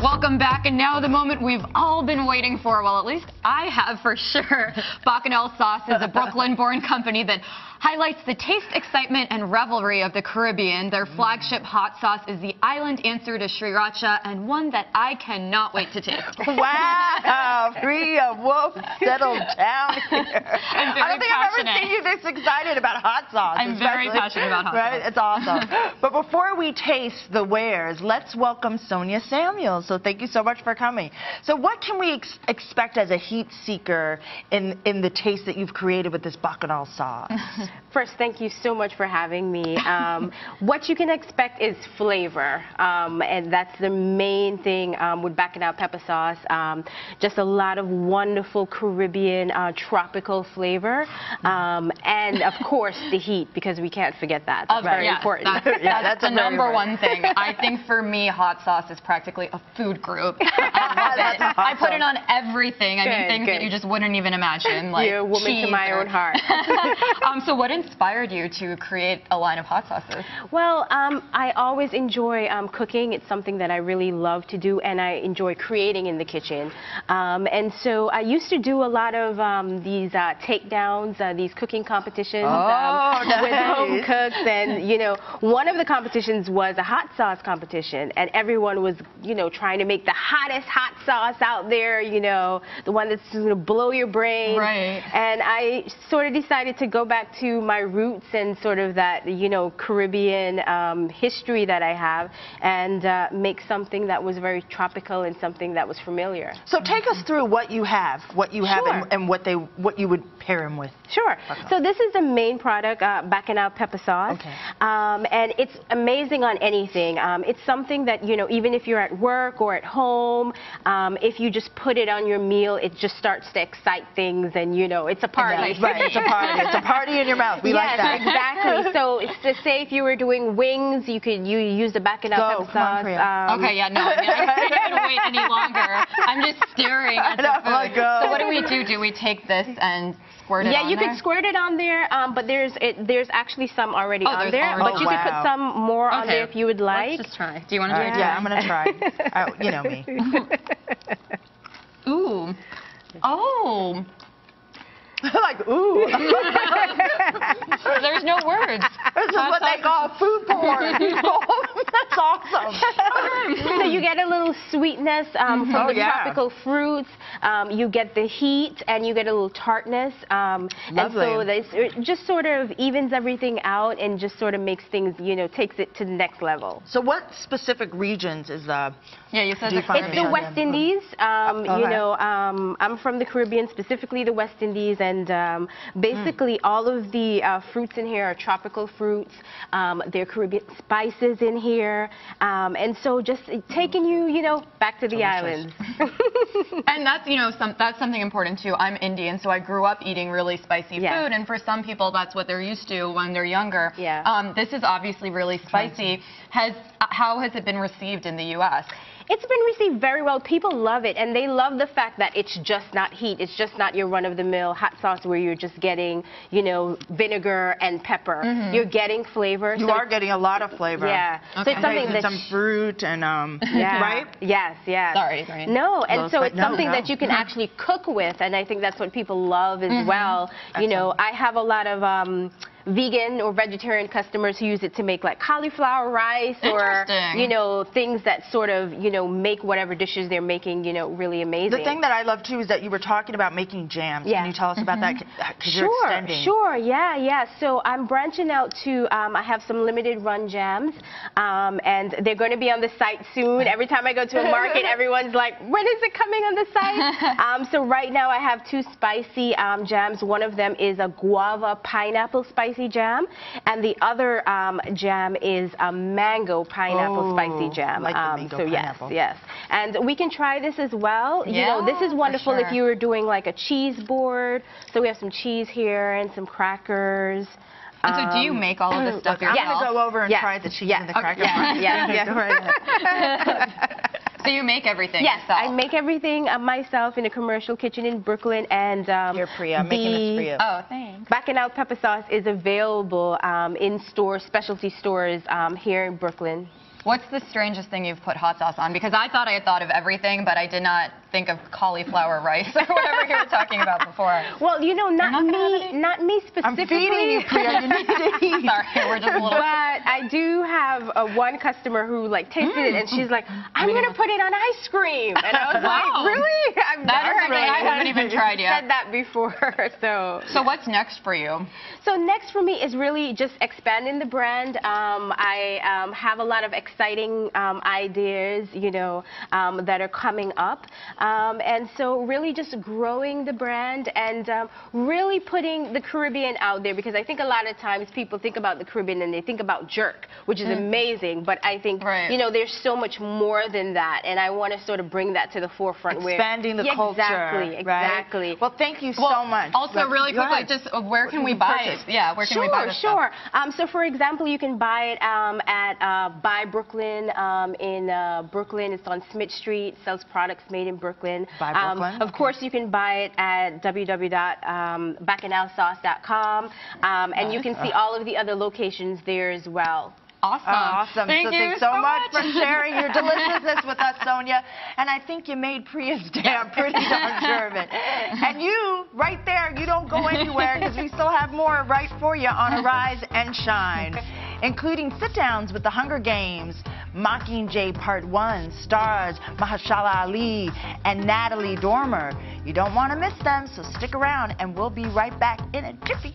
Welcome back, and now the moment we've all been waiting for, well, at least I have for sure. Bacchanal Sauce is a Brooklyn-born company that highlights the taste, excitement, and revelry of the Caribbean. Their flagship hot sauce is the island answer to Sriracha, and one that I cannot wait to taste. Wow, Rhea Wolf settled down here. I'm very I don't think passionate. I've ever seen you this excited about hot sauce. I'm very passionate about hot sauce. Right? It's awesome. But before we taste the wares, let's welcome Sonia Samuels. So thank you so much for coming. So what can we expect as a heat seeker in the taste that you've created with this Bacchanal sauce? First, thank you so much for having me. What you can expect is flavor, and that's the main thing with Bacchanal Pepper Sauce. Just a lot of wonderful Caribbean tropical flavor, and of course the heat, because we can't forget that. That's very important. That's the number one thing. I think for me, hot sauce is practically a food group. I love it. Awesome. I put it on everything. I mean, things that you just wouldn't even imagine, like You're a woman cheese to my own heart. So what inspired you to create a line of hot sauces? Well, I always enjoy cooking. It's something that I really love to do, and I enjoy creating in the kitchen. And so I used to do a lot of these takedowns, these cooking competitions with home cooks. And, you know, one of the competitions was a hot sauce competition, and everyone was, you know, trying to make the hottest hot sauce out there, you know, the one that's going to blow your brain. Right. And I sort of decided to go back to my roots and sort of that, you know, Caribbean history that I have, and make something that was very tropical and something that was familiar. So take us through what you have, Sure. and what you would pair them with. Sure. So this is the main product, Bacchanal Pepper Sauce. Okay. And it's amazing on anything. It's something that, you know, even if you're at work or at home, if you just put it on your meal, it just starts to excite things, and, you know, it's a party. Right, it's a party. It's a party in your mouth. We like that. Exactly. So it's to say if you were doing wings, you use the Bacchanal Pepper Sauce. Okay, yeah, no, I mean, I can't even wait any longer. I'm just staring at the food. Like, so what do we do? Do we take this and squirt it on you there? could squirt it on there, but there's actually some already on there. Already. But you could put some more on there if you would like. Let's just try. Do you want to do it? Yeah, I'm going to try. You know me. Ooh. Oh. Like, ooh. There's no words. This is what they call food porn. That's awesome. So you get a little sweetness from the tropical fruits. You get the heat, and you get a little tartness. Lovely. And so it just sort of evens everything out and just sort of makes things, you know, takes it to the next level. So what specific regions is the... Yeah, you said it's the West Indies. You know, I'm from the Caribbean, specifically the West Indies, and basically all of the fruits in here are tropical fruits. There are Caribbean spices in here, and so just taking you, you know, back to the islands. And that's, you know, that's something important too. I'm Indian, so I grew up eating really spicy food, and for some people that's what they're used to when they're younger. Yeah. This is obviously really spicy. How has it been received in the U.S.? It's been received very well. People love it, and they love the fact that it's just not heat. It's just not your run-of-the-mill hot sauce where you're just getting, you know, vinegar and pepper. You're getting flavor. You are getting a lot of flavor. Yeah. Okay. So it's something that's... some fruit and, right? Yes, yes. Sorry, right? No, and so it's something no. that you can actually cook with, and I think that's what people love as well. You know, I have a lot of... vegan or vegetarian customers who use it to make like cauliflower rice or, you know, things that sort of, you know, make whatever dishes they're making, you know, really amazing. The thing that I love too is that you were talking about making jams. Yeah. Can you tell us about that? Because you're extending. Sure, yeah. So I'm branching out to, I have some limited run jams, and they're going to be on the site soon. Every time I go to a market, everyone's like, when is it coming on the site? So right now I have two spicy jams. One of them is a guava pineapple spicy jam, and the other jam is a mango pineapple spicy jam. Like the mango pineapple. Yes. And we can try this as well. You know, this is wonderful if you were doing like a cheese board. So we have some cheese here and some crackers. And so do you make all of this stuff yourself? I'm going to go over and try the cheese and the crackers. So you make everything yourself? Yes, I make everything myself in a commercial kitchen in Brooklyn. And here, Priya, I'm making this for you. Oh, thanks. Bacchanal Pepper Sauce is available in stores, specialty stores here in Brooklyn. What's the strangest thing you've put hot sauce on? Because I thought I had thought of everything, but I did not think of cauliflower rice or whatever you were talking about before. Well, you know, not me specifically. I'm feeding you, Priya. You need to eat. Sorry, we're just a little... But I do have one customer who like tasted it and she's like, I'm going to put it on ice cream. And I was Wow. like, really? I've never heard I haven't even tried yet. said that before. So what's next for you? So next for me is really just expanding the brand. I have a lot of exciting ideas, you know, that are coming up. And so really just growing the brand and really putting the Caribbean out there, because I think a lot of times people think about the Caribbean and they think about jerk, which is amazing, but I think, you know, there's so much more than that, and I want to sort of bring that to the forefront. Expanding the culture. Exactly. Right? Well, thank you so much. Also, really quickly, just where can we buy it? Yeah, where can we buy this stuff? So, for example, you can buy it at Buy Brooklyn in Brooklyn. It's on Smith Street. Sells products made in Brooklyn. Buy Brooklyn. Of course, you can buy it at www.bacchanalsauce.com, and you can see all of the other locations there as well. Awesome. Thank you so much for sharing your deliciousness with us, Sonia. And I think you made Priya's day. I'm pretty darn sure of it. And you, right there, you don't go anywhere because we still have more right for you on Arise and Shine, including sit-downs with the Hunger Games, Mockingjay Part 1, stars Mahershala Ali and Natalie Dormer. You don't want to miss them, so stick around, and we'll be right back in a jiffy.